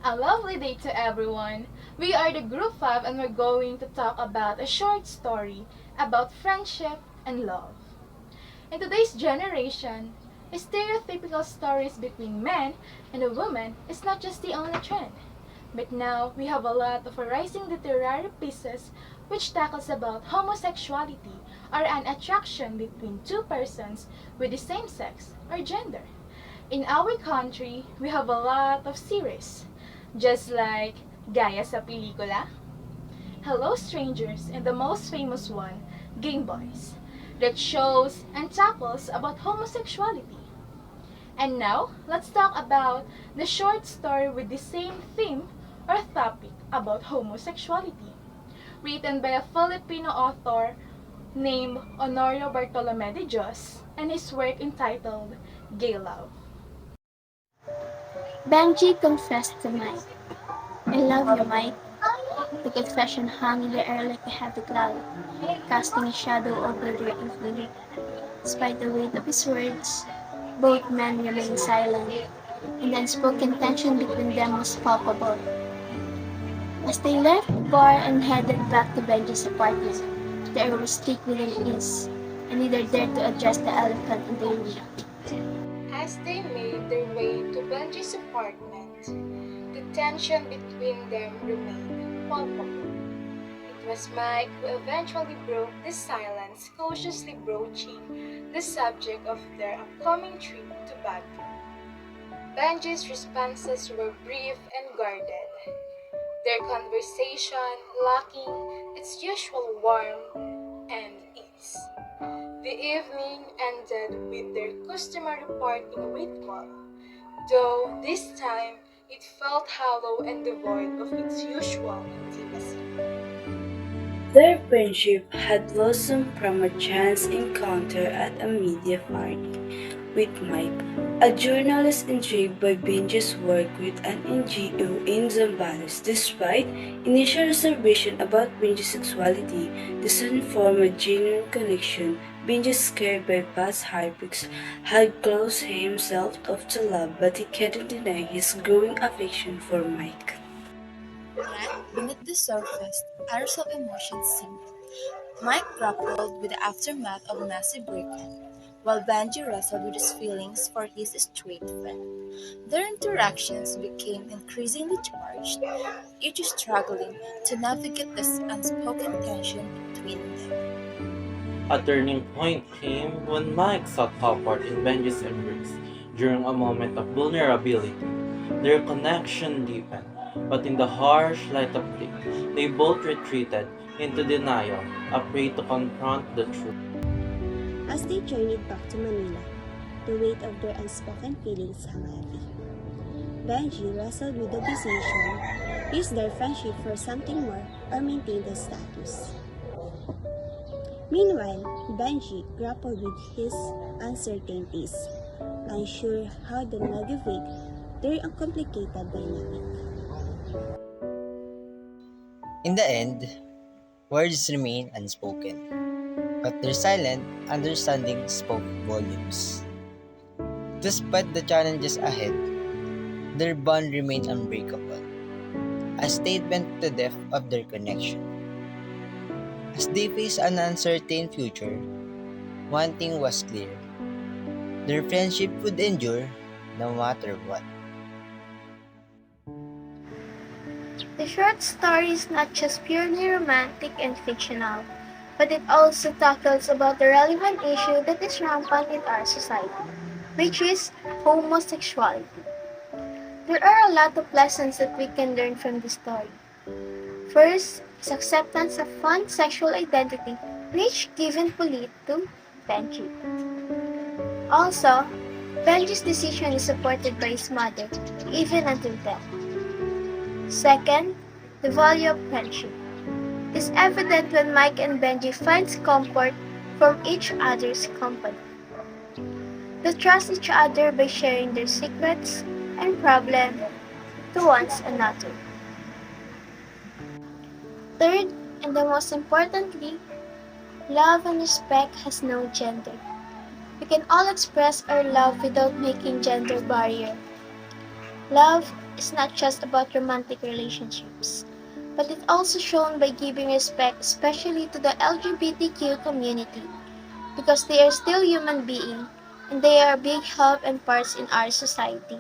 A lovely day to everyone. We are the Group 5 and we're going to talk about a short story about friendship and love. In today's generation, stereotypical stories between men and a woman is not just the only trend. But now we have a lot of rising literary pieces which tackles about homosexuality or an attraction between two persons with the same sex or gender. In our country, we have a lot of series, just like Gaya sa Pelikula, Hello Strangers, and the most famous one, Game Boys, that shows and tackles about homosexuality. And now, let's talk about the short story with the same theme or topic about homosexuality, written by a Filipino author named Honorio Bartolome de Dios, and his work entitled Gay Love. Benji confessed to Mike. I love you, Mike. The confession hung in the air like a heavy cloud, casting a shadow over their evening. Despite the weight of his words, both men remained silent, and the unspoken tension between them was palpable. As they left the bar and headed back to Benji's apartment, the air was thick with unease, and neither dared to address the elephant in the room. As they made their way to Benji's apartment, the tension between them remained palpable. It was Mike who eventually broke the silence, cautiously broaching the subject of their upcoming trip to Baguio. Benji's responses were brief and guarded, their conversation lacking its usual warmth and ease. The evening ended with their customary parting ritual, though this time it felt hollow and devoid of its usual intimacy. Their friendship had blossomed from a chance encounter at a media party with Mike, a journalist intrigued by Benji's work with an NGO in Zambales. Despite initial reservation about Benji's sexuality, the soon formed a genuine connection. Benji, scared by past heartbreaks, had closed himself off to love, but he couldn't deny his growing affection for Mike. Yet, beneath the surface, others of emotions simmered. Mike grappled with the aftermath of a massive breakup, while Banji wrestled with his feelings for his straight friend. Their interactions became increasingly charged, each struggling to navigate this unspoken tension between them. A turning point came when Mike sought comfort in Benji's embrace during a moment of vulnerability. Their connection deepened, but in the harsh light of day, they both retreated into denial, afraid to confront the truth. As they journeyed back to Manila, the weight of their unspoken feelings hung heavy. Benji wrestled with the decision: use their friendship for something more or maintain the status. Meanwhile, Benji grappled with his uncertainties, unsure how to navigate their uncomplicated dynamic. In the end, words remain unspoken, but their silent understanding spoke volumes. Despite the challenges ahead, their bond remained unbreakable, a statement to the depth of their connection. As they faced an uncertain future, one thing was clear: their friendship would endure no matter what. The short story is not just purely romantic and fictional, but it also tackles about the relevant issue that is rampant in our society, which is homosexuality. There are a lot of lessons that we can learn from this story. First is acceptance of one's sexual identity, which given Pulit to Benji. Also, Benji's decision is supported by his mother, even until death. Second, the value of friendship is evident when Mike and Benji finds comfort from each other's company. They trust each other by sharing their secrets and problems to one another. Third, and the most importantly, love and respect has no gender. We can all express our love without making gender barrier. Love is not just about romantic relationships, but it's also shown by giving respect, especially to the LGBTQ community, because they are still human beings and they are a big help and parts in our society.